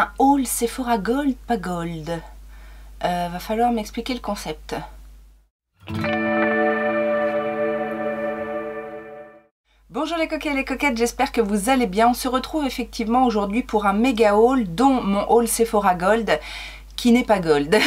un haul Sephora Gold, pas Gold. Va falloir m'expliquer le concept. Bonjour les coquets et les coquettes, j'espère que vous allez bien. On se retrouve effectivement aujourd'hui pour un méga haul, dont mon haul Sephora Gold, qui n'est pas Gold.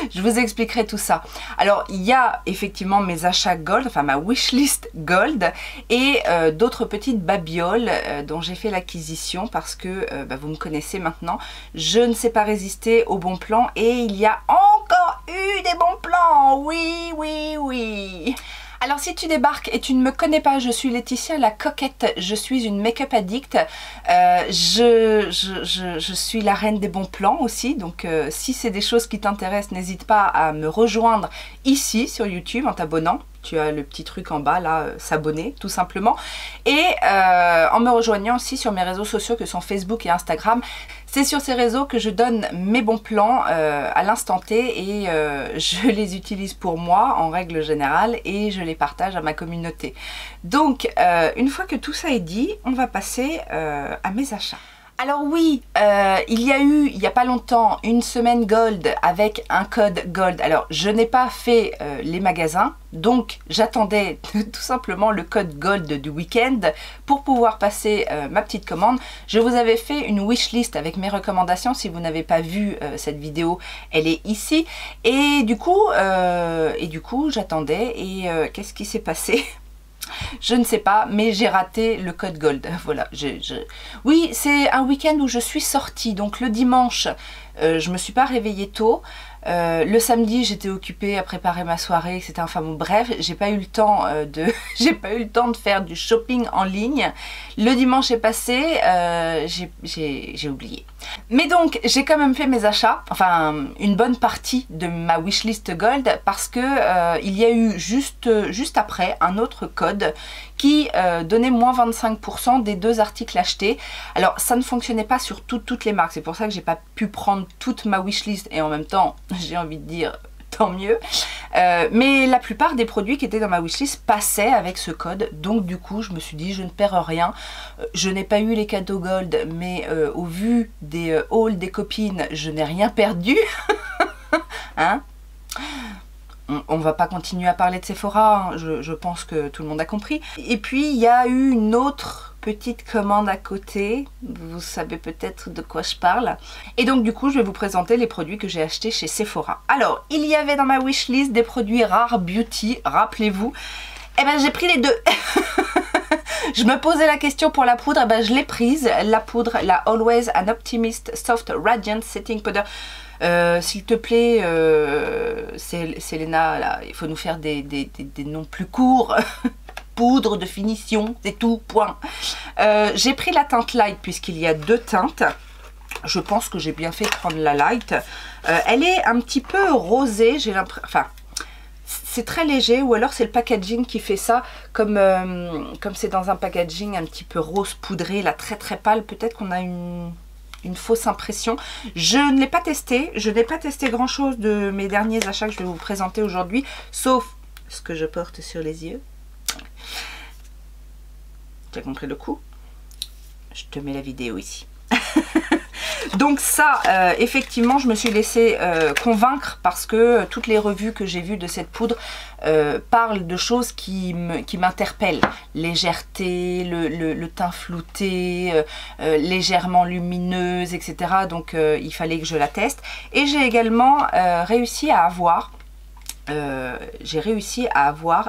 Je vous expliquerai tout ça. Alors, il y a effectivement mes achats Gold, enfin ma wishlist Gold, et d'autres petites babioles dont j'ai fait l'acquisition parce que vous me connaissez maintenant. Je ne sais pas résister aux bons plans et il y a encore eu des bons plans. Oui, oui, oui. Alors si tu débarques et tu ne me connais pas, je suis Laetitia la coquette, je suis une make-up addict, je suis la reine des bons plans aussi, donc si c'est des choses qui t'intéressent, n'hésite pas à me rejoindre ici sur YouTube en t'abonnant. Tu as le petit truc en bas là, s'abonner tout simplement. Et en me rejoignant aussi sur mes réseaux sociaux que sont Facebook et Instagram. C'est sur ces réseaux que je donne mes bons plans à l'instant T et je les utilise pour moi en règle générale et je les partage à ma communauté. Donc une fois que tout ça est dit, on va passer à mes achats. Alors oui, il y a eu, il n'y a pas longtemps, une semaine Gold avec un code Gold. Alors, je n'ai pas fait les magasins, donc j'attendais tout simplement le code Gold du week-end pour pouvoir passer ma petite commande. Je vous avais fait une wishlist avec mes recommandations. Si vous n'avez pas vu cette vidéo, elle est ici. Et du coup j'attendais et qu'est-ce qui s'est passé ? Je ne sais pas, mais j'ai raté le code Gold. Voilà. Oui, c'est un week-end où je suis sortie. Donc le dimanche, je me suis pas réveillée tôt. Le samedi, j'étais occupée à préparer ma soirée, etc. Enfin bon, bref, j'ai pas eu le temps de faire du shopping en ligne. Le dimanche est passé, j'ai oublié. Mais donc, j'ai quand même fait mes achats, enfin une bonne partie de ma wishlist Gold parce que il y a eu juste après un autre code qui donnait moins 25% des 2 articles achetés. Alors ça ne fonctionnait pas sur toutes les marques, c'est pour ça que j'ai pas pu prendre toute ma wishlist et en même temps j'ai envie de dire tant mieux. Mais la plupart des produits qui étaient dans ma wishlist passaient avec ce code, donc du coup je me suis dit je ne perds rien. Je n'ai pas eu les cadeaux Gold, mais au vu des hauls des copines, je n'ai rien perdu. Hein? On va pas continuer à parler de Sephora, hein. Je pense que tout le monde a compris. Et puis il y a eu une autre petite commande à côté, vous savez peut-être de quoi je parle. Et donc du coup je vais vous présenter les produits que j'ai achetés chez Sephora. Alors il y avait dans ma wishlist des produits Rare Beauty, rappelez-vous. Et ben j'ai pris les deux. Je me posais la question pour la poudre, et ben je l'ai prise. La poudre, la Always an Optimist Soft Radiant Setting Powder. S'il te plaît, Selena, là, il faut nous faire des noms plus courts. Poudre de finition, c'est tout, point. J'ai pris la teinte light puisqu'il y a 2 teintes. Je pense que j'ai bien fait de prendre la light. Elle est un petit peu rosée, j'ai l'impression. Enfin, c'est très léger, ou alors c'est le packaging qui fait ça, comme c'est dans un packaging un petit peu rose poudré, là très très pâle. Peut-être qu'on a une fausse impression. Je ne l'ai pas testé, je n'ai pas testé grand chose de mes derniers achats que je vais vous présenter aujourd'hui, sauf ce que je porte sur les yeux. Tu as compris le coup? Je te mets la vidéo ici. Donc ça, effectivement, je me suis laissée convaincre parce que toutes les revues que j'ai vues de cette poudre parlent de choses qui m'interpellent. Légèreté, le teint flouté, légèrement lumineuse, etc. Donc il fallait que je la teste. Et j'ai également réussi à avoir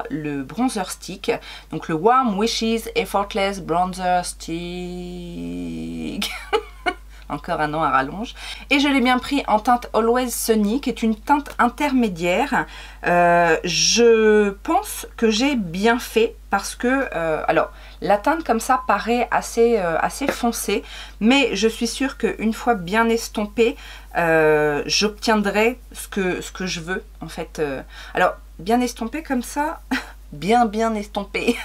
le bronzer stick, donc le Warm Wishes Effortless Bronzer Stick. Encore un nom à rallonge. Et je l'ai bien pris en teinte Always Sunny, qui est une teinte intermédiaire. Je pense que j'ai bien fait parce que, alors, la teinte comme ça paraît assez foncée, mais je suis sûre qu'une fois bien estompée, j'obtiendrai ce que je veux, en fait. Alors, bien estompée comme ça, bien estompée.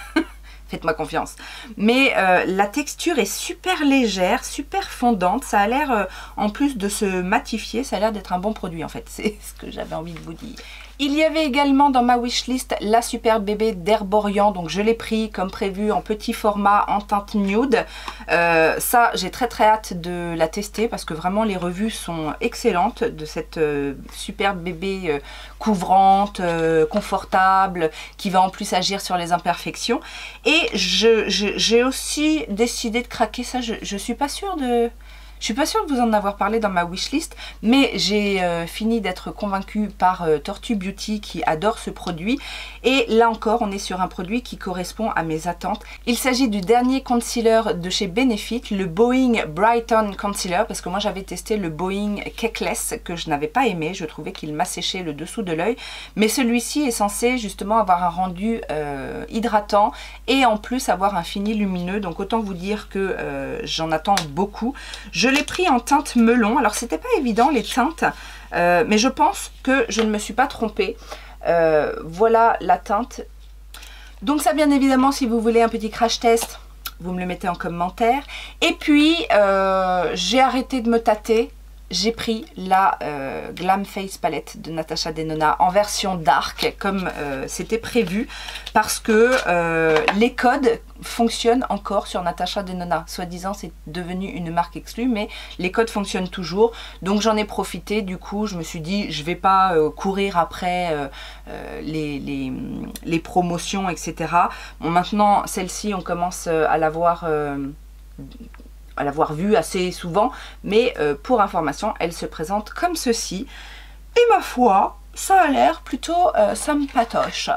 Faites-moi confiance. Mais la texture est super légère, super fondante. Ça a l'air, en plus de se matifier, ça a l'air d'être un bon produit en fait. C'est ce que j'avais envie de vous dire. Il y avait également dans ma wishlist la Super Bébé d'Herborian, donc je l'ai pris comme prévu en petit format en teinte nude. Ça, j'ai très hâte de la tester parce que vraiment les revues sont excellentes de cette Super Bébé couvrante, confortable, qui va en plus agir sur les imperfections. Et j'ai aussi décidé de craquer ça, je suis pas sûre de... Je suis pas sûre de vous en avoir parlé dans ma wishlist, mais j'ai fini d'être convaincue par Tortue Beauty qui adore ce produit. Et là encore, on est sur un produit qui correspond à mes attentes. Il s'agit du dernier concealer de chez Benefit, le Boeing Brighton Concealer, parce que moi j'avais testé le Boeing Cakeless que je n'avais pas aimé. Je trouvais qu'il m'asséchait le dessous de l'œil. Mais celui-ci est censé justement avoir un rendu hydratant et en plus avoir un fini lumineux. Donc autant vous dire que j'en attends beaucoup. Je l'ai pris en teinte melon. Alors c'était pas évident les teintes, mais je pense que je ne me suis pas trompée. Voilà la teinte. Donc ça, bien évidemment, si vous voulez un petit crash test, vous me le mettez en commentaire. Et puis j'ai arrêté de me tâter. J'ai pris la Glam Face Palette de Natasha Denona en version dark comme c'était prévu, parce que les codes fonctionnent encore sur Natasha Denona. Soi-disant c'est devenu une marque exclue, mais les codes fonctionnent toujours. Donc j'en ai profité, du coup je me suis dit je vais pas courir après les promotions, etc. Bon, maintenant celle-ci on commence à l'avoir vue assez souvent, mais pour information, elle se présente comme ceci. Et ma foi, ça a l'air plutôt sympatoche.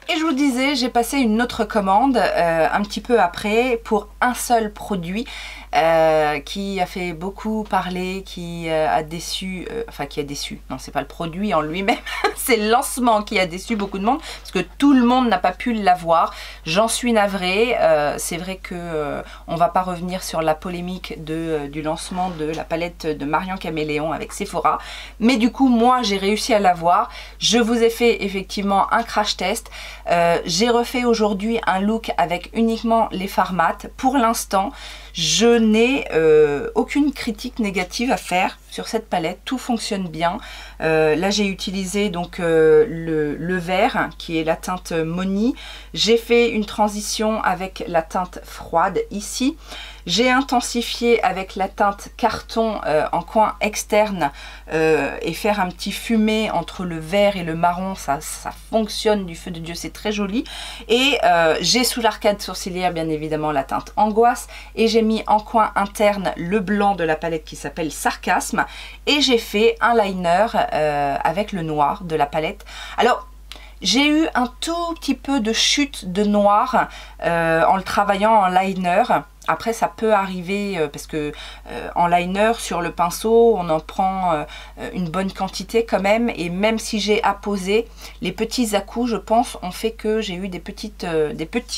Et je vous disais, j'ai passé une autre commande un petit peu après pour un seul produit qui a fait beaucoup parler, qui a déçu, non c'est pas le produit en lui-même, c'est le lancement qui a déçu beaucoup de monde, parce que tout le monde n'a pas pu l'avoir. J'en suis navrée, c'est vrai que on va pas revenir sur la polémique du lancement de la palette de Marion Caméléon avec Sephora, mais du coup moi j'ai réussi à l'avoir. Je vous ai fait effectivement un crash test. J'ai refait aujourd'hui un look avec uniquement les fards mat. Pour l'instant, je n'ai aucune critique négative à faire sur cette palette, tout fonctionne bien. Là j'ai utilisé donc le vert qui est la teinte Money. J'ai fait une transition avec la teinte froide ici. J'ai intensifié avec la teinte carton en coin externe et faire un petit fumé entre le vert et le marron, ça fonctionne du feu de Dieu, c'est très joli. Et j'ai sous l'arcade sourcilière bien évidemment la teinte angoisse, et j'ai mis en coin interne le blanc de la palette qui s'appelle Sarcasme, et j'ai fait un liner avec le noir de la palette. Alors j'ai eu un tout petit peu de chute de noir en le travaillant en liner. Après ça peut arriver parce que en liner sur le pinceau on en prend une bonne quantité quand même, et même si j'ai apposé, les petits à-coups je pense ont fait que j'ai eu des petites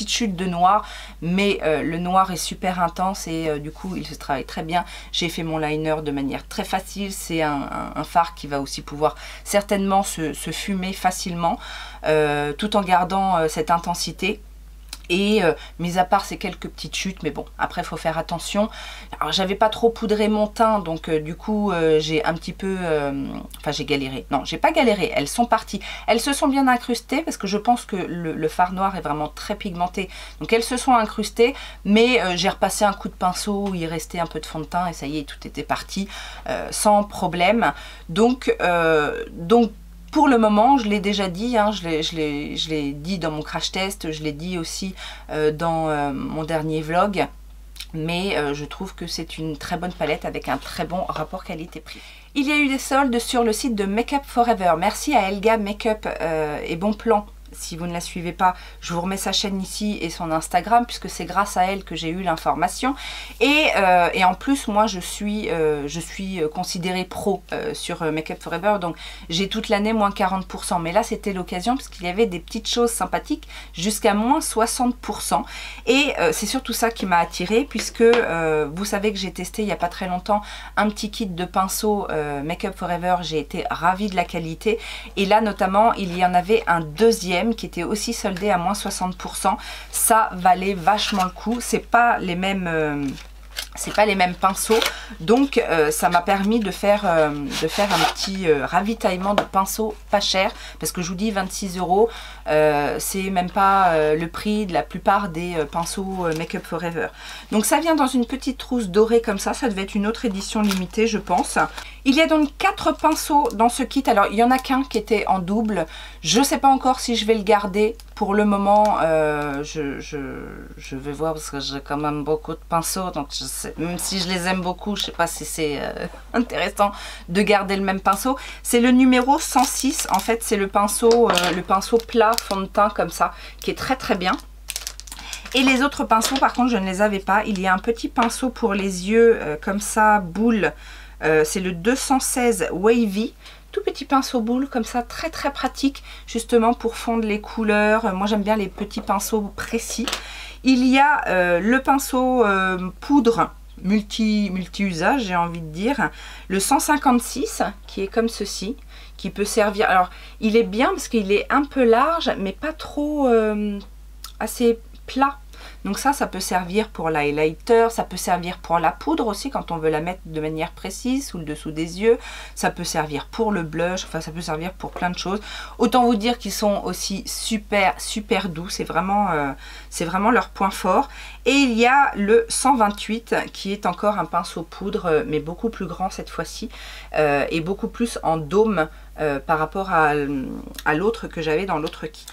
chutes de noir, mais le noir est super intense et du coup il se travaille très bien. J'ai fait mon liner de manière très facile, c'est un fard qui va aussi pouvoir certainement se fumer facilement tout en gardant cette intensité. Et mis à part ces quelques petites chutes, mais bon, après il faut faire attention. Alors j'avais pas trop poudré mon teint, donc du coup j'ai un petit peu... Enfin j'ai galéré. Non, j'ai pas galéré, elles sont parties. Elles se sont bien incrustées parce que je pense que le fard noir est vraiment très pigmenté. Donc elles se sont incrustées, mais j'ai repassé un coup de pinceau où il restait un peu de fond de teint et ça y est, tout était parti sans problème. Donc pour le moment, je l'ai déjà dit, hein, je l'ai dit dans mon crash test, je l'ai dit aussi dans mon dernier vlog, mais je trouve que c'est une très bonne palette avec un très bon rapport qualité-prix. Il y a eu des soldes sur le site de Make Up Forever. Merci à Elga Makeup et Bon Plan. Si vous ne la suivez pas, je vous remets sa chaîne ici et son Instagram, puisque c'est grâce à elle que j'ai eu l'information. Et en plus, moi, je suis considérée pro sur Make Up Forever, donc j'ai toute l'année moins 40%. Mais là, c'était l'occasion, parce qu'il y avait des petites choses sympathiques, jusqu'à moins 60%. Et c'est surtout ça qui m'a attirée, puisque vous savez que j'ai testé il n'y a pas très longtemps un petit kit de pinceau Make Up Forever. J'ai été ravie de la qualité. Et là, notamment, il y en avait un deuxième qui était aussi soldé à moins 60%. Ça valait vachement le coup. C'est pas les mêmes c'est pas les mêmes pinceaux, donc ça m'a permis de faire un petit ravitaillement de pinceaux pas cher, parce que je vous dis 26 €, c'est même pas le prix de la plupart des pinceaux Make Up For Ever. Donc ça vient dans une petite trousse dorée comme ça devait être une autre édition limitée je pense. Il y a donc 4 pinceaux dans ce kit, alors il y en a qu'un qui était en double, je sais pas encore si je vais le garder. Pour le moment, je vais voir parce que j'ai quand même beaucoup de pinceaux, donc je sais, même si je les aime beaucoup, je sais pas si c'est intéressant de garder le même pinceau. C'est le numéro 106, en fait c'est le pinceau plat fond de teint comme ça, qui est très très bien. Et les autres pinceaux par contre je ne les avais pas. Il y a un petit pinceau pour les yeux comme ça, boule, c'est le 216 Wavy. Tout petit pinceau boule comme ça, très très pratique justement pour fondre les couleurs. Moi j'aime bien les petits pinceaux précis. Il y a le pinceau poudre multi-usage, j'ai envie de dire, le 156 qui est comme ceci, qui peut servir. Alors il est bien parce qu'il est un peu large mais pas trop assez plat. Donc ça peut servir pour l'highlighter, ça peut servir pour la poudre aussi quand on veut la mettre de manière précise sous le dessous des yeux. Ça peut servir pour le blush, enfin ça peut servir pour plein de choses. Autant vous dire qu'ils sont aussi super doux, c'est vraiment leur point fort. Et il y a le 128 qui est encore un pinceau poudre mais beaucoup plus grand cette fois-ci et beaucoup plus en dôme par rapport à l'autre que j'avais dans l'autre kit.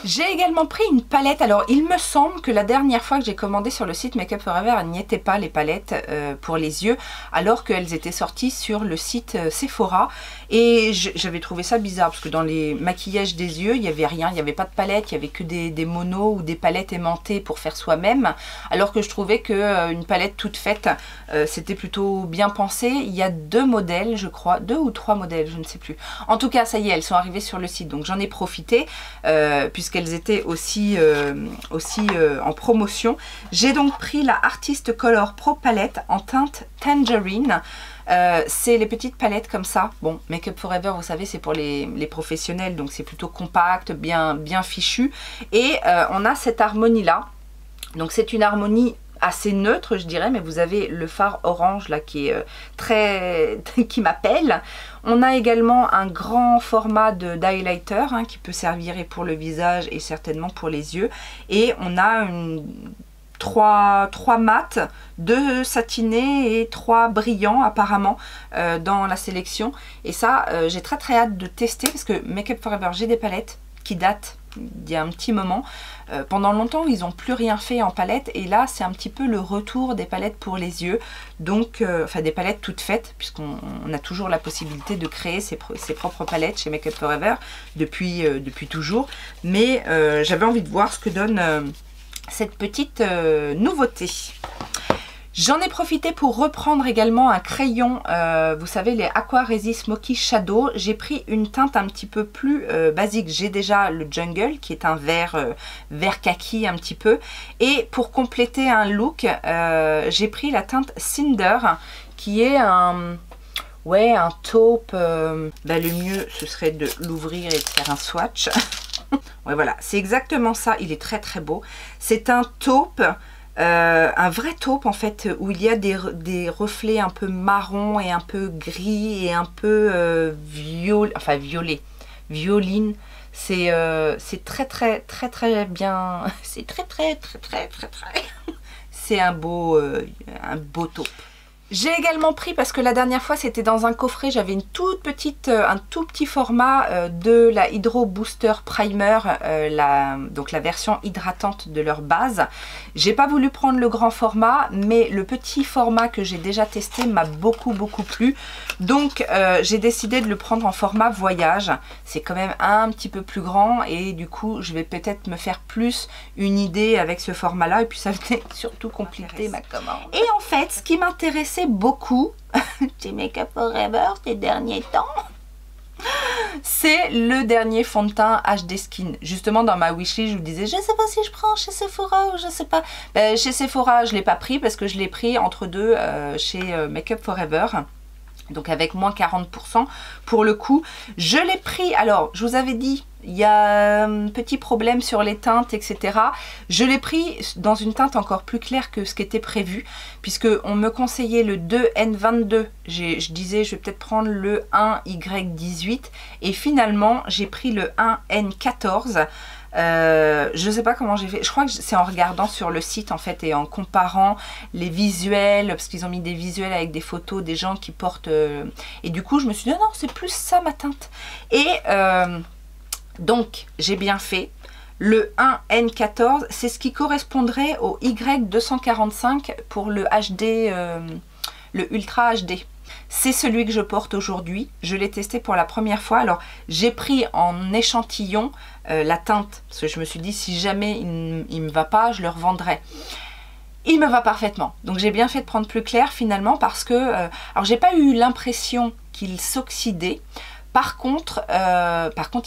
J'ai également pris une palette. Alors il me semble que la dernière fois que j'ai commandé sur le site Make Up For Ever, il n'y était pas les palettes pour les yeux, alors qu'elles étaient sorties sur le site Sephora. Et j'avais trouvé ça bizarre parce que dans les maquillages des yeux, il n'y avait rien, il n'y avait pas de palette, il n'y avait que des monos ou des palettes aimantées pour faire soi-même. Alors que je trouvais que une palette toute faite, c'était plutôt bien pensé. Il y a 2 modèles, je crois, 2 ou 3 modèles, je ne sais plus. En tout cas, ça y est, elles sont arrivées sur le site, donc j'en ai profité puisqu'elles étaient aussi en promotion. J'ai donc pris la Artist Color Pro Palette en teinte Tangerine. C'est les petites palettes comme ça. Bon, Make Up For Ever, vous savez, c'est pour les professionnels, donc c'est plutôt compact, bien fichu. Et on a cette harmonie là. Donc c'est une harmonie assez neutre je dirais, mais vous avez le fard orange là qui est qui m'appelle. On a également un grand format d'highlighter qui peut servir et pour le visage et certainement pour les yeux. Et on a 3 mats, 2 satinés et 3 brillants apparemment dans la sélection. Et ça j'ai très hâte de tester parce que Make Up For Ever, j'ai des palettes qui datent d'il y a un petit moment. Pendant longtemps ils n'ont plus rien fait en palette et là c'est un petit peu le retour des palettes pour les yeux, donc enfin des palettes toutes faites puisqu'on a toujours la possibilité de créer ses propres palettes chez Make Up For Ever depuis toujours, mais j'avais envie de voir ce que donne cette petite nouveauté. J'en ai profité pour reprendre également un crayon, vous savez les Aqua-Resi Smoky Shadow. J'ai pris une teinte un petit peu plus basique. J'ai déjà le Jungle qui est un vert kaki un petit peu. Et pour compléter un look, j'ai pris la teinte Cinder qui est un taupe. Le mieux ce serait de l'ouvrir et de faire un swatch. Ouais voilà, c'est exactement ça, il est très beau. C'est un taupe. Un vrai taupe en fait où il y a des reflets un peu marron et un peu gris et un peu violet, violine. C'est très bien, c'est très c'est un beau taupe. J'ai également pris, parce que la dernière fois c'était dans un coffret, j'avais un tout petit format de la Hydro Booster Primer, donc la version hydratante de leur base. J'ai pas voulu prendre le grand format, mais le petit format que j'ai déjà testé m'a beaucoup plu. Donc j'ai décidé de le prendre en format voyage. C'est quand même un petit peu plus grand et du coup je vais peut-être me faire plus une idée avec ce format là, et puis ça venait surtout compléter ma commande. Et en fait ce qui m'intéressait beaucoup chez Make Up For Ever ces derniers temps, c'est le dernier fond de teint HD Skin. Justement dans ma wishlist je vous disais je sais pas si je prends chez Sephora ou je sais pas. Chez Sephora je l'ai pas pris parce que je l'ai pris entre deux chez Make Up For Ever. Donc avec moins 40% pour le coup. Je l'ai pris, alors je vous avais dit, il y a un petit problème sur les teintes, etc. Je l'ai pris dans une teinte encore plus claire que ce qui était prévu, puisque on me conseillait le 2N22. Je disais, je vais peut-être prendre le 1Y18. Et finalement, j'ai pris le 1N14. Je sais pas comment j'ai fait, je crois que c'est en regardant sur le site en fait et en comparant les visuels, parce qu'ils ont mis des visuels avec des photos des gens qui portent et du coup je me suis dit non, c'est plus ça ma teinte. Et donc j'ai bien fait. Le 1N14 c'est ce qui correspondrait au Y245 pour le HD, le Ultra HD. C'est celui que je porte aujourd'hui. Je l'ai testé pour la première fois. Alors, j'ai pris en échantillon la teinte. Parce que je me suis dit, si jamais il ne me va pas, je le revendrai. Il me va parfaitement. Donc, j'ai bien fait de prendre plus clair finalement parce que... alors, j'ai pas eu l'impression qu'il s'oxydait. Par contre,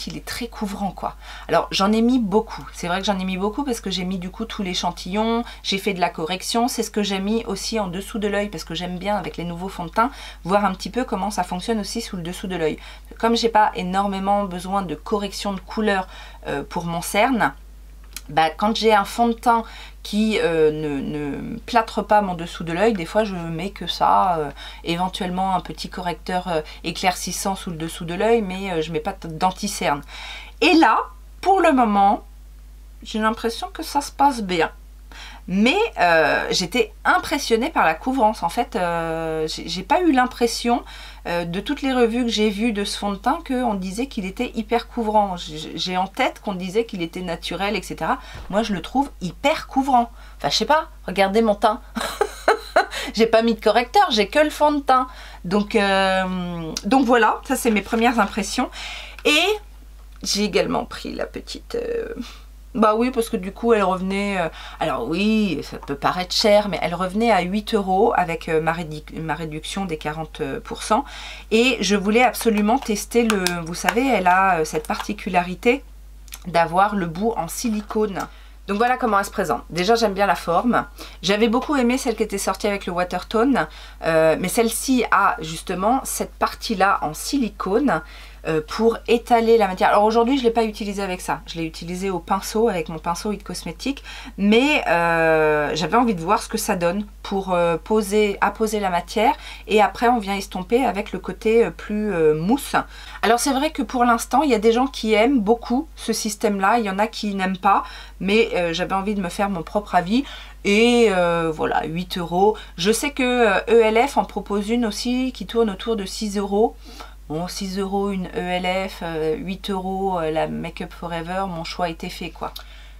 il est très couvrant quoi. Alors j'en ai mis beaucoup. C'est vrai que j'en ai mis beaucoup parce que j'ai mis du coup tout l'échantillon. J'ai fait de la correction. C'est ce que j'ai mis aussi en dessous de l'œil parce que j'aime bien avec les nouveaux fonds de teint voir un petit peu comment ça fonctionne aussi sous le dessous de l'œil. Comme j'ai pas énormément besoin de correction de couleur pour mon cerne, bah, quand j'ai un fond de teint qui ne plâtre pas mon dessous de l'œil, des fois je mets que ça, éventuellement un petit correcteur éclaircissant sous le dessous de l'œil, mais je mets pas d'anti-cerne. Et là, pour le moment, j'ai l'impression que ça se passe bien. Mais j'étais impressionnée par la couvrance. En fait, j'ai pas eu l'impression de toutes les revues que j'ai vues de ce fond de teint qu'on disait qu'il était hyper couvrant. J'ai en tête qu'on disait qu'il était naturel, etc. Moi, je le trouve hyper couvrant. Enfin, je sais pas, regardez mon teint. J'ai pas mis de correcteur, j'ai que le fond de teint. Donc voilà, ça c'est mes premières impressions. Et j'ai également pris la petite... Bah oui, parce que du coup, elle revenait... alors oui, ça peut paraître cher, mais elle revenait à 8 € avec ma réduction des 40%. Et je voulais absolument tester le... Vous savez, elle a cette particularité d'avoir le bout en silicone. Donc voilà comment elle se présente. Déjà, j'aime bien la forme. J'avais beaucoup aimé celle qui était sortie avec le Watertone. Mais celle-ci a justement cette partie-là en silicone pour étaler la matière. Alors aujourd'hui, je ne l'ai pas utilisé avec ça. Je l'ai utilisé au pinceau, avec mon pinceau It Cosmetics. Mais j'avais envie de voir ce que ça donne pour apposer la matière. Et après, on vient estomper avec le côté plus mousse. Alors c'est vrai que pour l'instant, il y a des gens qui aiment beaucoup ce système-là. Il y en a qui n'aiment pas. Mais j'avais envie de me faire mon propre avis. Et voilà, 8 €. Je sais que ELF en propose une aussi qui tourne autour de 6 €. Bon, 6 € une ELF, 8 € la Make Up Forever, mon choix était fait quoi.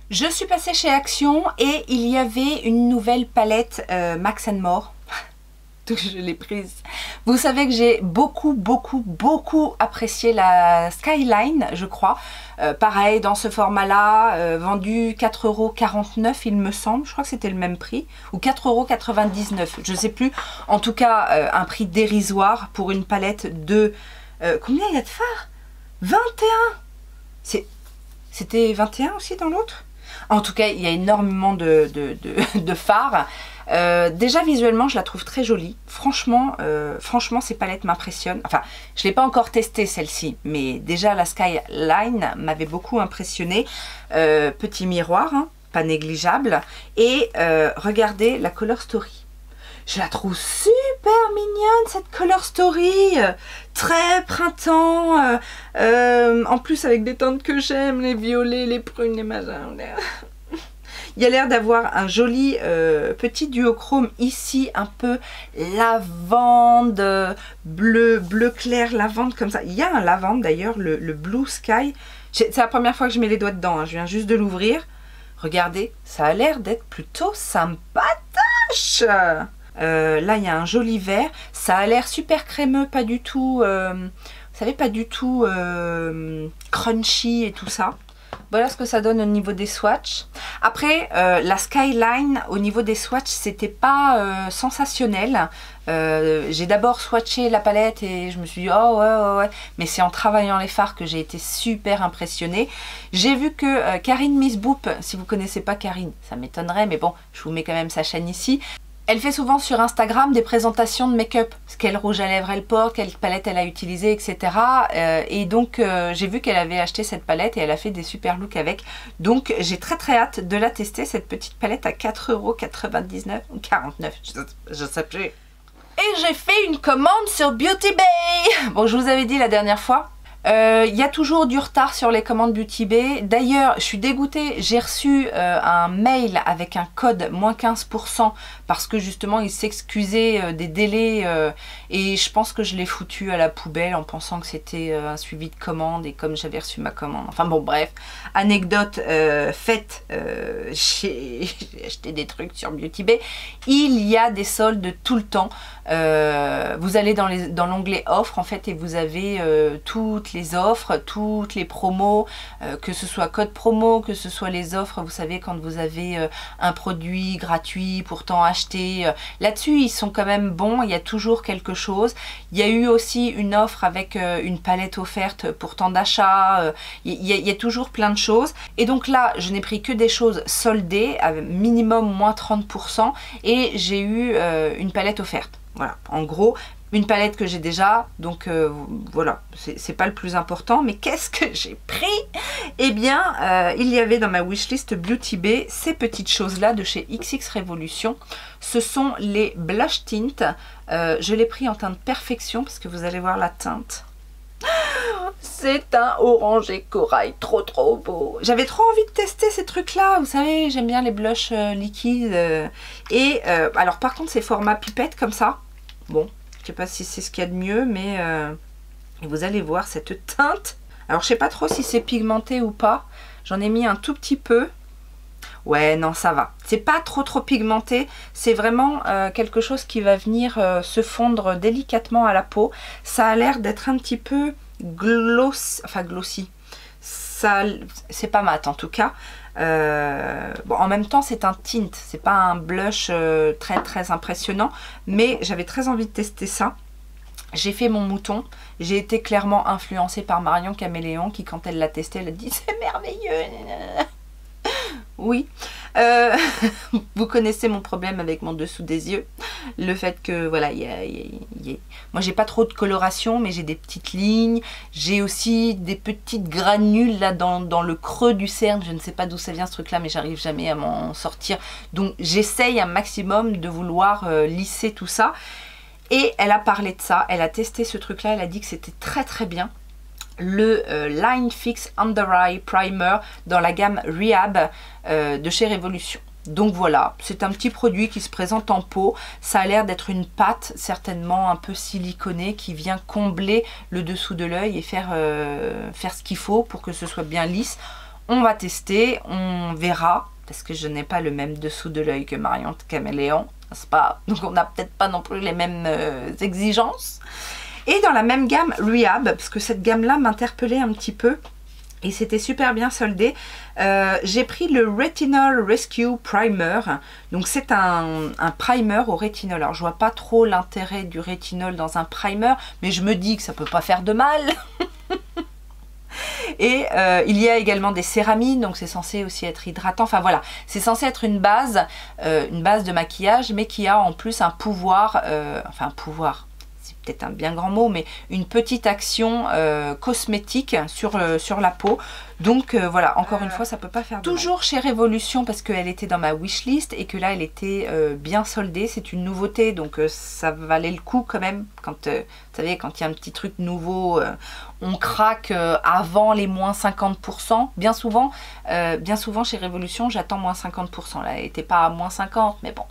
Je suis passée chez Action et il y avait une nouvelle palette Max & More. Donc je l'ai prise. Vous savez que j'ai beaucoup apprécié la Skyline, je crois. Pareil, dans ce format-là, vendu 4,49 € il me semble. Je crois que c'était le même prix. Ou 4,99 €, je ne sais plus. En tout cas, un prix dérisoire pour une palette de... combien il y a de fards? 21. C'était 21 aussi dans l'autre? En tout cas, il y a énormément de fards. Déjà visuellement je la trouve très jolie, franchement ces palettes m'impressionnent. Enfin je ne l'ai pas encore testé celle-ci, mais déjà la Skyline m'avait beaucoup impressionné. Petit miroir, hein, pas négligeable. Et regardez la Color Story, je la trouve super mignonne cette Color Story, très printemps, en plus avec des teintes que j'aime, les violets, les prunes, les magents. Il y a l'air d'avoir un joli petit duochrome ici, un peu lavande, bleu clair, lavande comme ça. Il y a un lavande d'ailleurs, le Blue Sky. C'est la première fois que je mets les doigts dedans, hein. Je viens juste de l'ouvrir. Regardez, ça a l'air d'être plutôt sympatoche. Là, il y a un joli vert. Ça a l'air super crémeux, pas du tout, vous savez, pas du tout crunchy et tout ça. Voilà ce que ça donne au niveau des swatchs. Après, la Skyline, au niveau des swatchs, c'était pas sensationnel. J'ai d'abord swatché la palette et je me suis dit, oh ouais. Mais c'est en travaillant les fards que j'ai été super impressionnée. J'ai vu que Karine Miss Boop, si vous connaissez pas Karine, ça m'étonnerait, mais bon, je vous mets quand même sa chaîne ici. Elle fait souvent sur Instagram des présentations de make-up, quel rouge à lèvres elle porte, quelle palette elle a utilisée, etc. Et donc j'ai vu qu'elle avait acheté cette palette et elle a fait des super looks avec. Donc j'ai très hâte de la tester, cette petite palette à 4,99 € ou 49 €, je sais plus. Et j'ai fait une commande sur Beauty Bay. Bon, je vous avais dit la dernière fois. Il y a toujours du retard sur les commandes Beauty Bay. D'ailleurs, je suis dégoûtée, j'ai reçu un mail avec un code moins 15% parce que justement il s'excusait des délais et je pense que je l'ai foutu à la poubelle en pensant que c'était un suivi de commande et comme j'avais reçu ma commande. Enfin bon, bref, anecdote faite, j'ai acheté des trucs sur Beauty Bay. Il y a des soldes tout le temps. Vous allez dans l'onglet offres en fait et vous avez toutes les offres, toutes les promos, que ce soit code promo, que ce soit les offres, vous savez quand vous avez un produit gratuit pourtant acheté, là-dessus ils sont quand même bons, il y a toujours quelque chose. Il y a eu aussi une offre avec une palette offerte pour tant d'achats, il y a toujours plein de choses et donc là je n'ai pris que des choses soldées à minimum moins 30% et j'ai eu une palette offerte. Voilà, en gros, une palette que j'ai déjà, donc voilà, c'est pas le plus important. Mais qu'est-ce que j'ai pris? Eh bien, il y avait dans ma wishlist Beauty Bay ces petites choses-là de chez XX Révolution. Ce sont les blush tint. Je l'ai pris en teinte perfection parce que vous allez voir la teinte. C'est un orangé corail, trop beau. J'avais trop envie de tester ces trucs-là. Vous savez, j'aime bien les blushs liquides. Alors par contre, c'est format pipette comme ça. Bon, je sais pas si c'est ce qu'il y a de mieux, mais vous allez voir cette teinte. Alors je sais pas trop si c'est pigmenté ou pas. J'en ai mis un tout petit peu. Ouais, non, ça va. C'est pas trop pigmenté. C'est vraiment quelque chose qui va venir se fondre délicatement à la peau. Ça a l'air d'être un petit peu glossy. Ça, c'est pas mat en tout cas. Bon, en même temps c'est un tint, c'est pas un blush très impressionnant, mais j'avais très envie de tester ça. J'ai fait mon mouton, j'ai été clairement influencée par Marion Caméléon qui quand elle l'a testé elle a dit c'est merveilleux. Oui, vous connaissez mon problème avec mon dessous des yeux, le fait que voilà, moi j'ai pas trop de coloration mais j'ai des petites lignes, j'ai aussi des petites granules là dans le creux du cerne, je ne sais pas d'où ça vient ce truc là mais j'arrive jamais à m'en sortir, donc j'essaye un maximum de vouloir lisser tout ça. Et elle a parlé de ça, elle a testé ce truc là, elle a dit que c'était très bien. Le Line Fix Under Eye Primer dans la gamme Rehab de chez Révolution. Donc voilà, c'est un petit produit qui se présente en pot. Ça a l'air d'être une pâte certainement un peu siliconée qui vient combler le dessous de l'œil et faire ce qu'il faut pour que ce soit bien lisse. On va tester, on verra, parce que je n'ai pas le même dessous de l'œil que Marion Caméléon, n'est-ce pas? Donc on n'a peut-être pas non plus les mêmes exigences. Et dans la même gamme Rehab, parce que cette gamme-là m'interpellait un petit peu, et c'était super bien soldé, j'ai pris le Retinol Rescue Primer. Donc c'est un primer au rétinol. Alors je vois pas trop l'intérêt du rétinol dans un primer, mais je me dis que ça peut pas faire de mal. Et il y a également des céramines, donc c'est censé aussi être hydratant. Enfin voilà, c'est censé être une base de maquillage, mais qui a en plus un pouvoir, enfin un pouvoir, peut-être un bien grand mot, mais une petite action cosmétique sur la peau. Donc voilà, encore une fois, ça peut pas faire de mal. Toujours chez Révolution, parce qu'elle était dans ma wishlist et que là, elle était bien soldée. C'est une nouveauté, donc ça valait le coup quand même. Quand, vous savez, quand il y a un petit truc nouveau, on craque avant les moins 50%. Bien souvent chez Révolution, j'attends moins 50%. Là, elle n'était pas à moins 50, mais bon.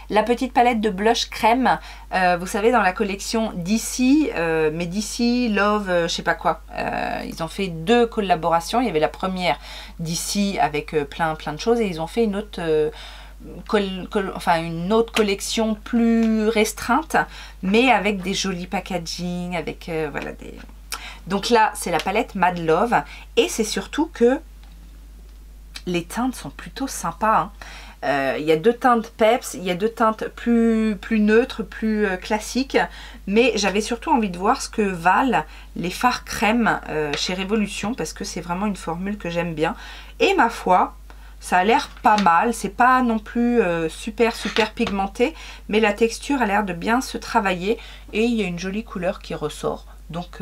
La petite palette de blush crème, vous savez dans la collection DC, mais DC, Love, je sais pas quoi. Ils ont fait 2 collaborations. Il y avait la première DC avec plein de choses et ils ont fait une autre, une autre collection plus restreinte, mais avec des jolis packaging, avec voilà des... Donc là, c'est la palette Mad Love et c'est surtout que les teintes sont plutôt sympas, hein. Il y a 2 teintes peps, il y a 2 teintes plus neutres, plus classiques, mais j'avais surtout envie de voir ce que valent les fards crème chez Révolution parce que c'est vraiment une formule que j'aime bien. Et ma foi, Ça a l'air pas mal, c'est pas non plus super pigmenté, mais la texture a l'air de bien se travailler et il y a une jolie couleur qui ressort. Donc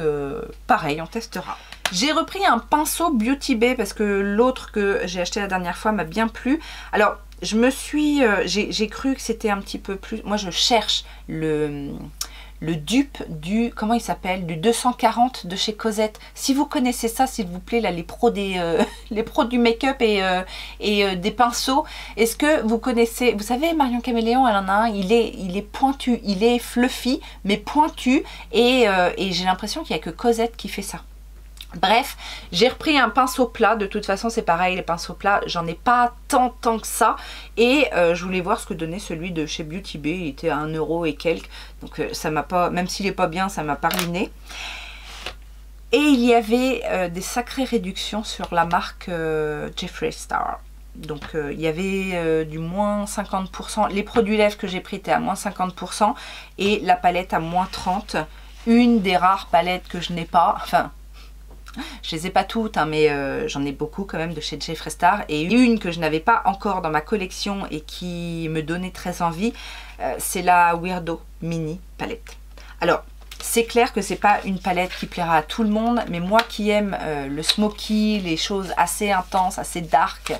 pareil, on testera. J'ai repris un pinceau Beauty Bay parce que l'autre que j'ai acheté la dernière fois m'a bien plu. Alors je me suis, j'ai cru que c'était un petit peu plus, moi je cherche le dupe du, comment il s'appelle, du 240 de chez Cosette. Si vous connaissez ça, s'il vous plaît, là, les pros du make-up et des pinceaux, est-ce que vous connaissez, vous savez, Marion Caméléon, elle en a un, il est pointu, il est fluffy, mais pointu, et j'ai l'impression qu'il n'y a que Cosette qui fait ça. Bref, j'ai repris un pinceau plat, de toute façon c'est pareil, les pinceaux plats, j'en ai pas tant que ça, et je voulais voir ce que donnait celui de chez Beauty Bay, il était à 1 € et quelques, donc ça m'a pas, même s'il est pas bien, ça m'a pas ruiné. Et il y avait des sacrées réductions sur la marque Jeffree Star. Donc il y avait du moins 50%, les produits lèvres que j'ai pris étaient à moins 50%, et la palette à moins 30%, une des rares palettes que je n'ai pas, enfin... Je les ai pas toutes, hein, mais j'en ai beaucoup quand même de chez Jeffree Star. Et une que je n'avais pas encore dans ma collection et qui me donnait très envie, c'est la Weirdo Mini palette. Alors, c'est clair que c'est pas une palette qui plaira à tout le monde, mais moi qui aime le smoky, les choses assez intenses, assez dark,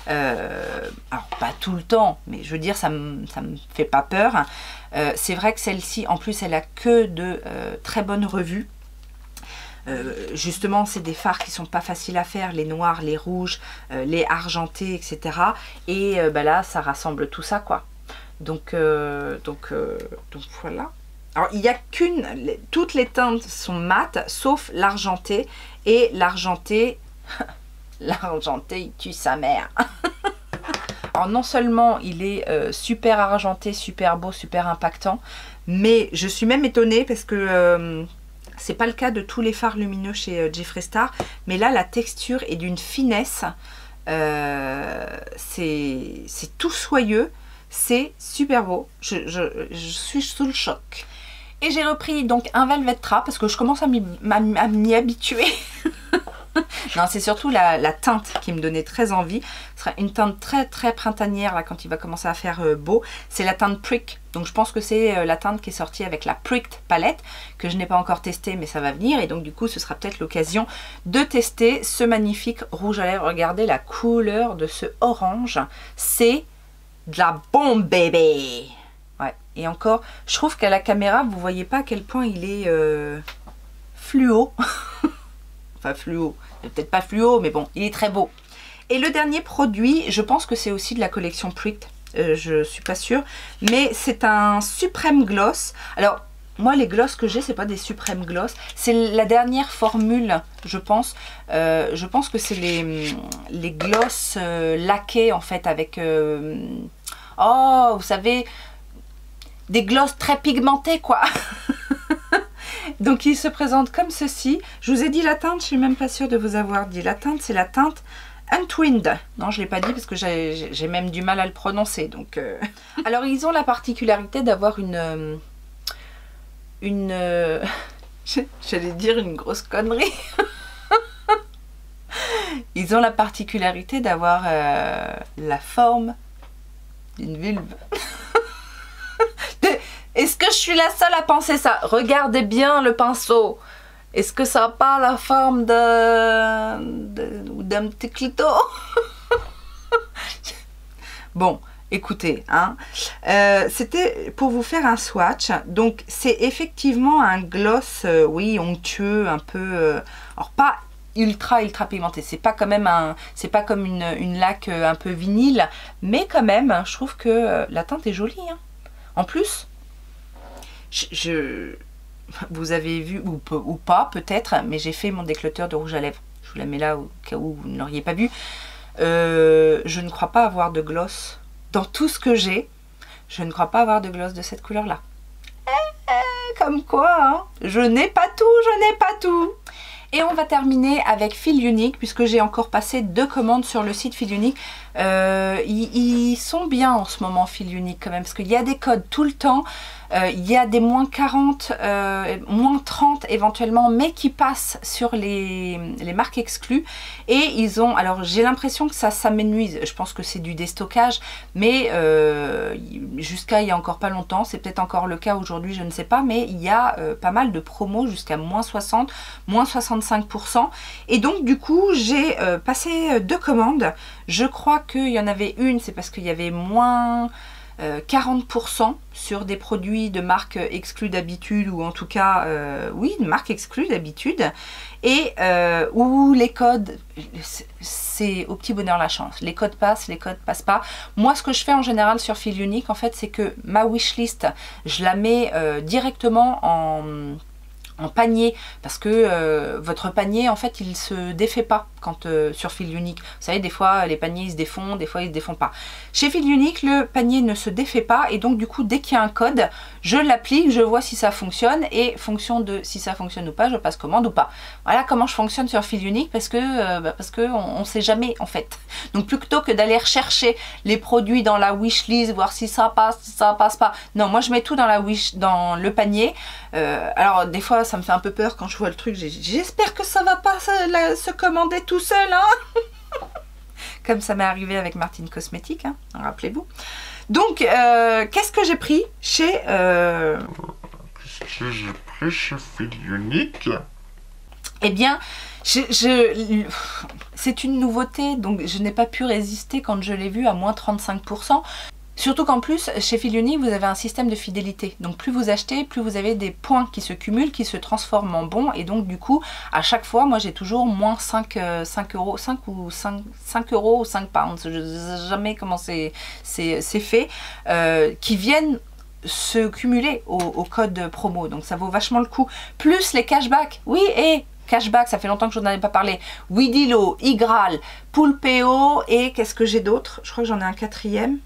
alors pas tout le temps, mais je veux dire, ça me fait pas peur. C'est vrai que celle-ci, en plus, elle a que de très bonnes revues. Justement, c'est des fards qui sont pas faciles à faire, les noirs, les rouges, les argentés, etc. Et bah là, ça rassemble tout ça, quoi. Donc voilà. Alors, il n'y a qu'une... Toutes les teintes sont mates, sauf l'argenté. Et l'argenté... l'argenté, il tue sa mère. Alors, non seulement il est super argenté, super beau, super impactant, mais je suis même étonnée parce que... c'est pas le cas de tous les fards lumineux chez Jeffree Star, mais là la texture est d'une finesse, c'est tout soyeux, c'est super beau, je suis sous le choc. Et j'ai repris donc un Velvet Trap parce que je commence à m'y habituer. Non, c'est surtout la teinte qui me donnait très envie. Ce sera une teinte très printanière là, quand il va commencer à faire beau. C'est la teinte Prick. Donc je pense que c'est la teinte qui est sortie avec la Pricked palette, que je n'ai pas encore testée, mais ça va venir. Et donc du coup, ce sera peut-être l'occasion de tester ce magnifique rouge à lèvres. Regardez la couleur de ce orange. C'est de la bombe, bébé. Ouais. Et encore, je trouve qu'à la caméra, vous voyez pas à quel point il est fluo. Enfin fluo, peut-être pas fluo, mais bon, il est très beau. Et le dernier produit, je pense que c'est aussi de la collection Pricked, je suis pas sûre, mais c'est un Supreme Gloss. Alors, moi les gloss que j'ai, c'est pas des Supreme Gloss, c'est la dernière formule, je pense. Je pense que c'est les gloss laqués en fait, avec... oh, vous savez, des gloss très pigmentés quoi. Donc il se présente comme ceci. Je vous ai dit la teinte, je suis même pas sûre de vous avoir dit la teinte. C'est la teinte Untwinned. Non, je ne l'ai pas dit parce que j'ai même du mal à le prononcer. Donc, alors ils ont la particularité d'avoir j'allais dire une grosse connerie. Ils ont la particularité d'avoir la forme d'une vulve. Est-ce que je suis la seule à penser ça? Regardez bien le pinceau. Est-ce que ça n'a pas la forme d'un petit clito? Bon, écoutez, hein, c'était pour vous faire un swatch. Donc, c'est effectivement un gloss, oui, onctueux, un peu... alors, pas ultra pigmenté. C'est pas quand même c'est pas comme une laque un peu vinyle, mais quand même, je trouve que la teinte est jolie. Hein. En plus... vous avez vu ou pas peut-être, mais j'ai fait mon décloteur de rouge à lèvres. Je vous la mets là au cas où vous ne l'auriez pas vu. Je ne crois pas avoir de gloss dans tout ce que j'ai. Je ne crois pas avoir de gloss de cette couleur là. Comme quoi, hein, je n'ai pas tout, je n'ai pas tout. Et on va terminer avec Fil Unique, puisque j'ai encore passé 2 commandes sur le site Fil Unique. Ils sont bien en ce moment, Fil Unique quand même, parce qu'il y a des codes tout le temps. Il y a des moins 40, moins 30 éventuellement, mais qui passent sur les marques exclues. Et ils ont, alors j'ai l'impression que ça s'amenuise, je pense que c'est du déstockage, mais jusqu'à il y a encore pas longtemps, c'est peut-être encore le cas aujourd'hui, je ne sais pas, mais il y a pas mal de promos jusqu'à moins 60, moins 65%. Et donc du coup, j'ai passé 2 commandes. Je crois qu'il y en avait une, c'est parce qu'il y avait moins 40% sur des produits de marque exclue d'habitude, ou en tout cas, oui, de marque exclue d'habitude, et où les codes, c'est au petit bonheur la chance. Les codes passent, les codes passent pas. Moi, ce que je fais en général sur Fil Unique, en fait, c'est que ma wishlist, je la mets directement en panier, parce que votre panier en fait il se défait pas quand sur Fil Unique. Vous savez, des fois les paniers ils se défont, des fois ils se défont pas. Chez Fil Unique, le panier ne se défait pas, et donc du coup dès qu'il y a un code, je l'applique, je vois si ça fonctionne, et fonction de si ça fonctionne ou pas, je passe commande ou pas. Voilà comment je fonctionne sur Fil Unique, parce que on sait jamais en fait. Donc plutôt que d'aller rechercher les produits dans la wishlist, voir si ça passe, si ça passe pas, non, moi je mets tout dans dans le panier. Alors des fois ça me fait un peu peur quand je vois le truc, j'espère que ça va pas se commander tout seul, hein. Comme ça m'est arrivé avec Martine Cosmétique, hein, rappelez-vous. Donc qu'est-ce que j'ai pris chez Fil Unique? Eh bien, c'est une nouveauté, donc je n'ai pas pu résister quand je l'ai vu à moins 35%. Surtout qu'en plus, chez Fil Unique, vous avez un système de fidélité. Donc plus vous achetez, plus vous avez des points qui se cumulent, qui se transforment en bons. Et donc du coup, à chaque fois, moi j'ai toujours moins 5 euros, 5 euros ou 5 pounds, je ne sais jamais comment c'est fait, qui viennent se cumuler au code promo. Donc ça vaut vachement le coup. Plus les cashbacks, oui, et cashback, ça fait longtemps que je n'en avais pas parlé. Widilo, Igral, Poulpeo, et qu'est-ce que j'ai d'autre? Je crois que j'en ai un 4e.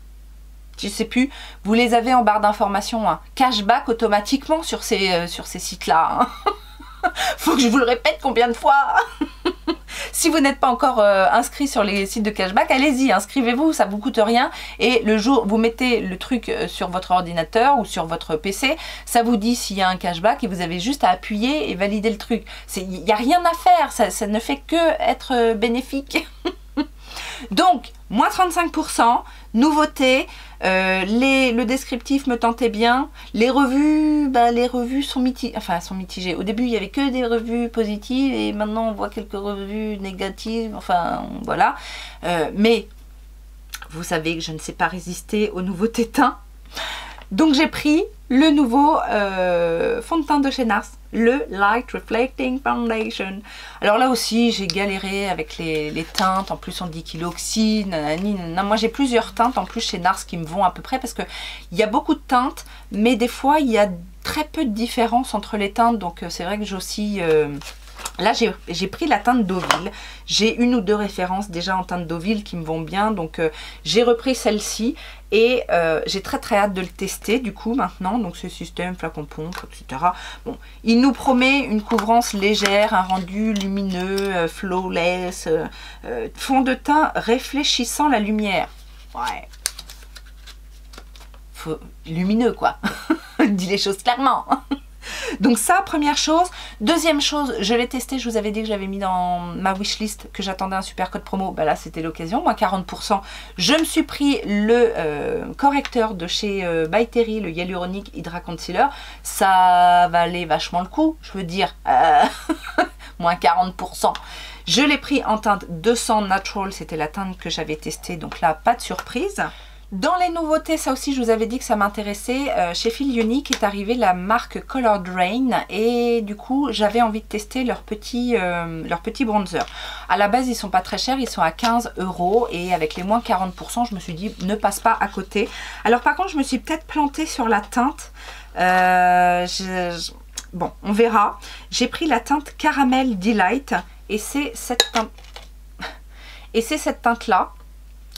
Je sais plus, vous les avez en barre d'information, hein. Cashback automatiquement sur ces sites-là. Hein. Faut que je vous le répète combien de fois. Si vous n'êtes pas encore inscrit sur les sites de cashback, allez-y, inscrivez-vous, ça vous coûte rien. Et le jour, vous mettez le truc sur votre ordinateur ou sur votre PC, ça vous dit s'il y a un cashback et vous avez juste à appuyer et valider le truc. Il n'y a rien à faire, ça ne fait que être bénéfique. Donc, moins 35%, nouveauté, le descriptif me tentait bien, les revues sont mitigées. Au début, il n'y avait que des revues positives et maintenant on voit quelques revues négatives, enfin voilà. Mais vous savez que je ne sais pas résister aux nouveautés teints. Donc j'ai pris le nouveau fond de teint de chez NARS, le Light Reflecting Foundation. Alors là aussi j'ai galéré avec les teintes, en plus on dit qu'il oxyde, nanani, nanana. Moi j'ai plusieurs teintes en plus chez NARS qui me vont à peu près, parce que il y a beaucoup de teintes, mais des fois il y a très peu de différence entre les teintes, donc c'est vrai que j'oscille. Là j'ai pris la teinte Deauville, j'ai 1 ou 2 références déjà en teinte Deauville qui me vont bien, donc j'ai repris celle-ci et j'ai très hâte de le tester du coup maintenant. Donc ce système, flacon pompe, etc. Bon, il nous promet une couvrance légère, un rendu lumineux, flawless, fond de teint réfléchissant la lumière. Ouais, lumineux quoi. Dis les choses clairement. Donc ça, première chose. Deuxième chose, je l'ai testé, je vous avais dit que j'avais mis dans ma wishlist que j'attendais un super code promo. Bah là, c'était l'occasion, moins 40%. Je me suis pris le correcteur de chez By Terry, le Hyaluronic Hydra Concealer. Ça valait vachement le coup, je veux dire, moins 40%. Je l'ai pris en teinte 200 Natural, c'était la teinte que j'avais testée, donc là, pas de surprise. Dans les nouveautés, ça aussi je vous avais dit que ça m'intéressait, chez Fil Unique est arrivée la marque Color Drain, et du coup j'avais envie de tester leur petit bronzer. À la base ils sont pas très chers, ils sont à 15 €, et avec les moins 40% je me suis dit ne passe pas à côté. Alors par contre je me suis peut-être plantée sur la teinte, bon on verra. J'ai pris la teinte Caramel Delight et c'est cette teinte là.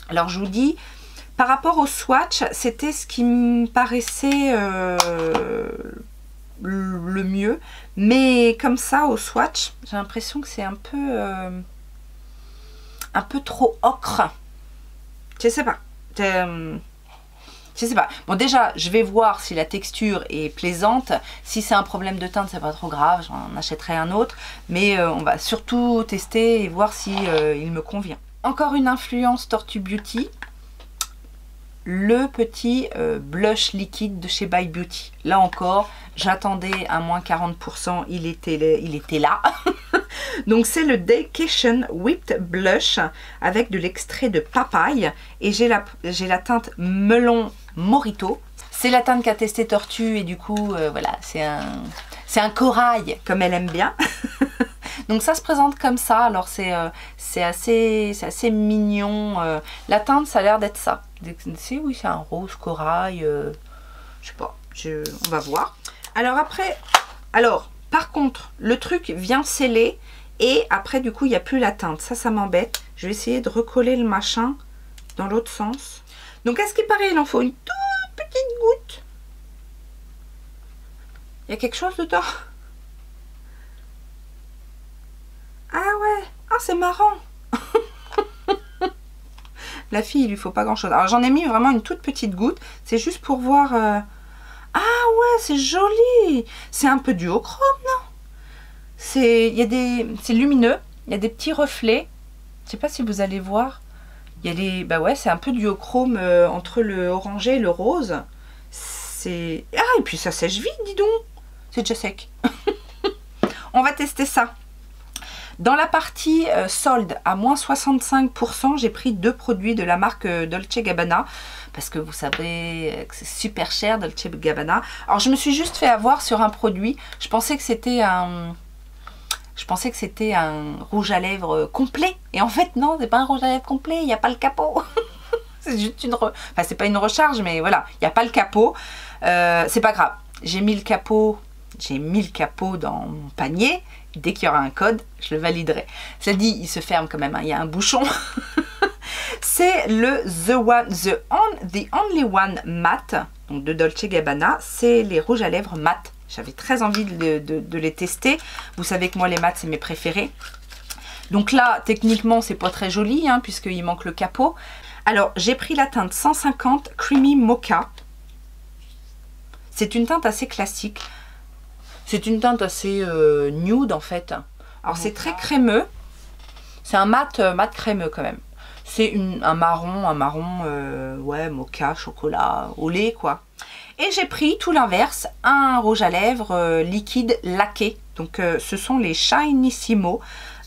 Alors je vous dis, par rapport au swatch, c'était ce qui me paraissait le mieux. Mais comme ça, au swatch, j'ai l'impression que c'est un peu trop ocre. Je sais pas. Je sais pas. Bon, déjà, je vais voir si la texture est plaisante. Si c'est un problème de teinte, c'est pas trop grave. J'en achèterai un autre. Mais on va surtout tester et voir si il me convient. Encore une influence Tortue Beauty. Le petit blush liquide de chez By Beauty. Là encore, j'attendais à moins 40%. Il était là. Donc c'est le Daycation Whipped Blush avec de l'extrait de papaye. Et j'ai la teinte Melon Mojito. C'est la teinte qu'a testé Tortue et du coup, voilà, c'est un corail comme elle aime bien. Donc ça se présente comme ça. Alors c'est assez mignon. La teinte, ça a l'air d'être ça. Oui, c'est un rose corail. Je sais pas. On va voir. Alors après, par contre, le truc vient sceller. Et après, du coup, il n'y a plus la teinte. Ça m'embête. Je vais essayer de recoller le machin dans l'autre sens. Donc, à ce qui paraît, il en faut une toute petite goutte. Il y a quelque chose dedans? Ah ouais. Ah, c'est marrant. La fille, il lui faut pas grand-chose. Alors, j'en ai mis vraiment une toute petite goutte. C'est juste pour voir... Ah ouais, c'est joli. C'est un peu duochrome, non? C'est lumineux, il y a des petits reflets. Je sais pas si vous allez voir. Il y a les, bah ouais, c'est un peu duochrome entre le orangé et le rose. C'est et puis ça sèche vite, dis donc. C'est déjà sec. On va tester ça. Dans la partie solde à moins 65%, j'ai pris 2 produits de la marque Dolce Gabbana. Parce que vous savez que c'est super cher, Dolce Gabbana. Alors je me suis juste fait avoir sur un produit. Je pensais que c'était un rouge à lèvres complet. Et en fait, non, c'est pas un rouge à lèvres complet. Il n'y a pas le capot. C'est juste enfin, c'est pas une recharge, mais voilà. Il n'y a pas le capot. C'est pas grave. J'ai mis le capot dans mon panier. Dès qu'il y aura un code, je le validerai. Ça dit, il se ferme quand même. Hein. Il y a un bouchon. C'est le The Only One Matte. Donc de Dolce Gabbana. C'est les rouges à lèvres mat. J'avais très envie de les tester. Vous savez que moi, les mats, c'est mes préférés. Donc là, techniquement, c'est pas très joli, hein, puisqu'il manque le capot. Alors, j'ai pris la teinte 150 Creamy Mocha. C'est une teinte assez classique. C'est une teinte assez nude, en fait. Alors, c'est très crémeux. C'est un mat crémeux, quand même. C'est un marron, ouais, mocha, chocolat, au lait, quoi. Et j'ai pris tout l'inverse, un rouge à lèvres liquide laqué. Donc ce sont les Shinissimo.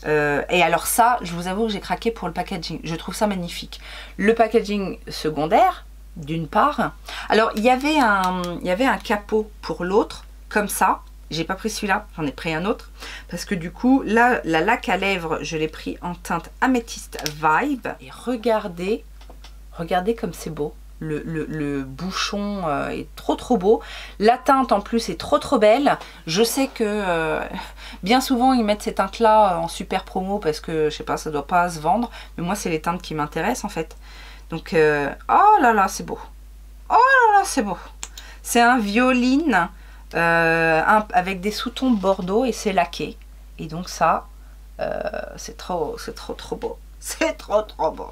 Et alors ça, je vous avoue que j'ai craqué pour le packaging. Je trouve ça magnifique. Le packaging secondaire, d'une part. Alors il y avait un capot pour l'autre, comme ça. J'ai pas pris celui-là, j'en ai pris un autre. Parce que du coup, là, la laque à lèvres, je l'ai pris en teinte Amethyst Vibe. Et regardez comme c'est beau. Le bouchon est trop beau. La teinte en plus est trop belle. Je sais que bien souvent ils mettent ces teintes là en super promo parce que je sais pas, ça doit pas se vendre. Mais moi c'est les teintes qui m'intéressent en fait. Donc oh là là c'est beau. Oh là là c'est beau. C'est un violine avec des sous-tons bordeaux et c'est laqué. Et donc ça c'est trop beau. C'est trop beau.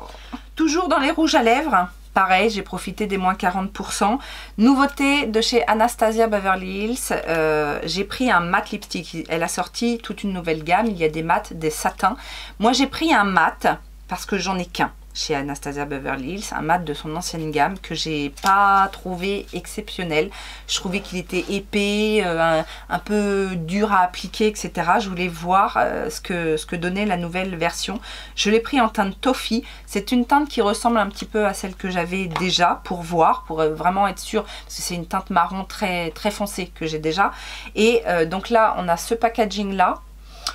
Toujours dans les rouges à lèvres. Pareil, j'ai profité des moins 40%. Nouveauté de chez Anastasia Beverly Hills, j'ai pris un matte lipstick. Elle a sorti toute une nouvelle gamme. Il y a des mattes, des satins. Moi, j'ai pris un matte parce que j'en ai qu'un chez Anastasia Beverly Hills. Un matte de son ancienne gamme que j'ai pas trouvé exceptionnel. Je trouvais qu'il était épais, un peu dur à appliquer, etc. Je voulais voir ce que donnait la nouvelle version. Je l'ai pris en teinte Toffee. C'est une teinte qui ressemble un petit peu à celle que j'avais déjà pour voir, pour vraiment être sûre, parce que c'est une teinte marron très foncée que j'ai déjà. Et donc là, on a ce packaging là.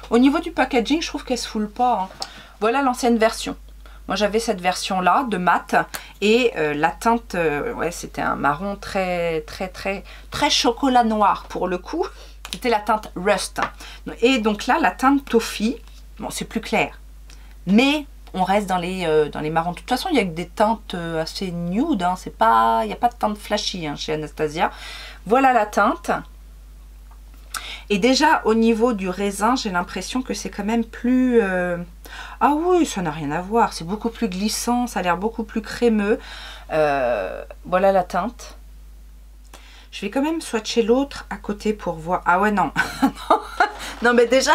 Au niveau du packaging, je trouve qu'elle se foule pas. Hein. Voilà l'ancienne version. Moi j'avais cette version là de mat et la teinte, ouais, c'était un marron très chocolat noir pour le coup. C'était la teinte Rust. Et donc là la teinte Toffee, bon c'est plus clair, mais on reste dans les marrons. De toute façon il y a que des teintes assez nude, hein. Il n'y a pas de teinte flashy hein, chez Anastasia. Voilà la teinte. Et déjà au niveau du raisin, j'ai l'impression que c'est quand même plus... Ah oui, ça n'a rien à voir, c'est beaucoup plus glissant, ça a l'air beaucoup plus crémeux. Voilà la teinte. Je vais quand même swatcher l'autre à côté pour voir... Ah ouais, non. Non mais déjà,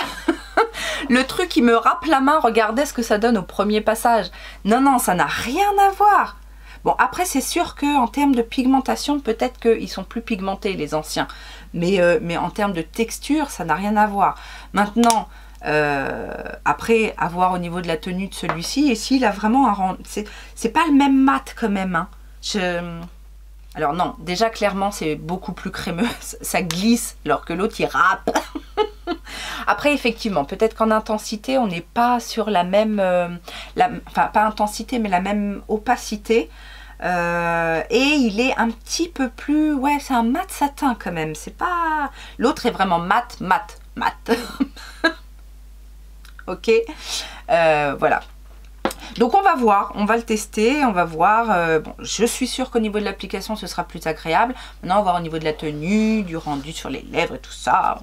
le truc qui me râpe la main, regardez ce que ça donne au premier passage. Non, non, ça n'a rien à voir. Bon, après, c'est sûr qu'en termes de pigmentation, peut-être qu'ils sont plus pigmentés, les anciens. Mais en termes de texture, ça n'a rien à voir. Maintenant, après, à voir au niveau de la tenue de celui-ci, et s'il a vraiment un rendu... C'est pas le même mat quand même. Hein. Alors non, déjà, clairement, c'est beaucoup plus crémeux. Ça glisse, alors que l'autre, il râpe. Après, effectivement, peut-être qu'en intensité, on n'est pas sur la même... enfin, pas intensité, mais la même opacité. Et il est un petit peu plus... Ouais, c'est un mat satin quand même. C'est pas... L'autre est vraiment mat. Ok. Voilà. Donc on va voir, on va le tester, on va voir. Bon, je suis sûre qu'au niveau de l'application, ce sera plus agréable. Maintenant, on va voir au niveau de la tenue, du rendu sur les lèvres et tout ça.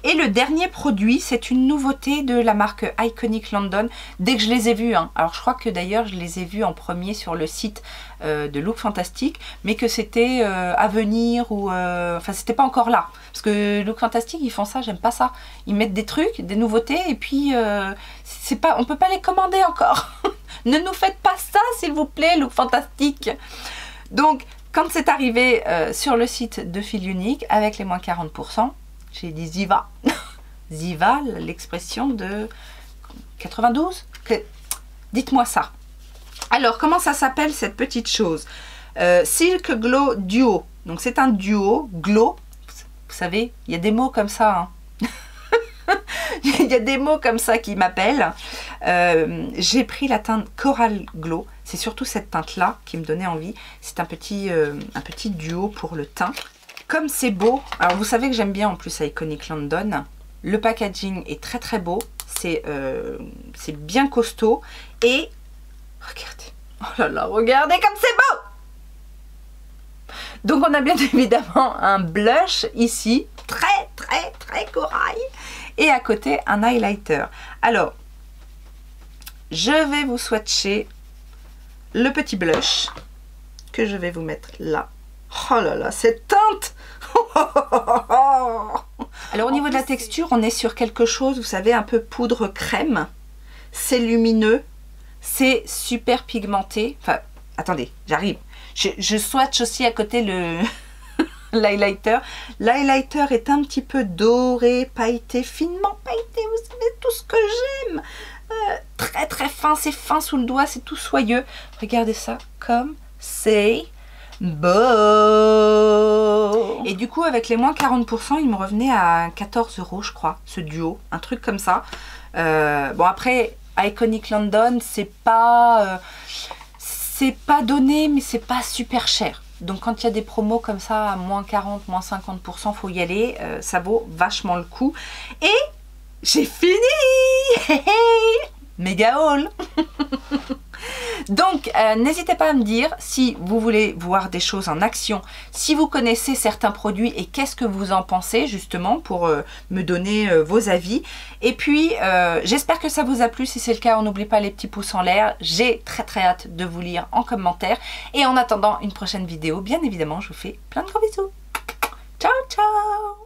Et le dernier produit, c'est une nouveauté de la marque Iconic London. Dès que je les ai vus, hein. Alors je crois que d'ailleurs je les ai vus en premier sur le site de Look Fantastic, mais que c'était à venir ou... Enfin, c'était pas encore là. Parce que Look Fantastic, ils font ça, j'aime pas ça. Ils mettent des trucs, des nouveautés, et puis c'est pas, on peut pas les commander encore. Ne nous faites pas ça, s'il vous plaît, Look Fantastic. Donc, quand c'est arrivé sur le site de Feel Unique, avec les moins 40%, j'ai dit Ziva. Ziva, l'expression de 92. Dites-moi ça. Alors, comment ça s'appelle cette petite chose? Silk Glow Duo. Donc, c'est un duo, glow. Vous savez, il y a des mots comme ça. Hein. Il y a des mots comme ça qui m'appellent. J'ai pris la teinte Coral Glow. C'est surtout cette teinte-là qui me donnait envie. C'est un petit duo pour le teint. Comme c'est beau, alors vous savez que j'aime bien en plus Iconic London, le packaging est très très beau, c'est bien costaud et regardez, oh là là, regardez comme c'est beau. Donc on a bien évidemment un blush ici, très très très corail, et à côté un highlighter. Alors, je vais vous swatcher le petit blush que je vais vous mettre là. Oh là là, cette teinte. Alors au niveau de la texture, on est sur quelque chose, vous savez, un peu poudre crème. C'est lumineux, c'est super pigmenté. Enfin, attendez, j'arrive. Je swatch aussi à côté l'highlighter. L'highlighter est un petit peu doré, pailleté, finement pailleté. Vous savez tout ce que j'aime. Très très fin, c'est fin sous le doigt, c'est tout soyeux. Regardez ça, comme c'est beau. Et du coup, avec les moins 40%, il me revenait à 14 € je crois, ce duo, un truc comme ça. Bon, après, Iconic London, c'est pas donné, mais c'est pas super cher. Donc quand il y a des promos comme ça à moins 40, moins 50%, faut y aller, ça vaut vachement le coup. Et j'ai fini. Méga haul. Donc n'hésitez pas à me dire si vous voulez voir des choses en action, si vous connaissez certains produits et qu'est-ce que vous en pensez justement pour me donner vos avis. Et puis j'espère que ça vous a plu. Si c'est le cas, on n'oublie pas les petits pouces en l'air. J'ai très très hâte de vous lire en commentaire. Et en attendant une prochaine vidéo, bien évidemment, je vous fais plein de gros bisous. Ciao ciao.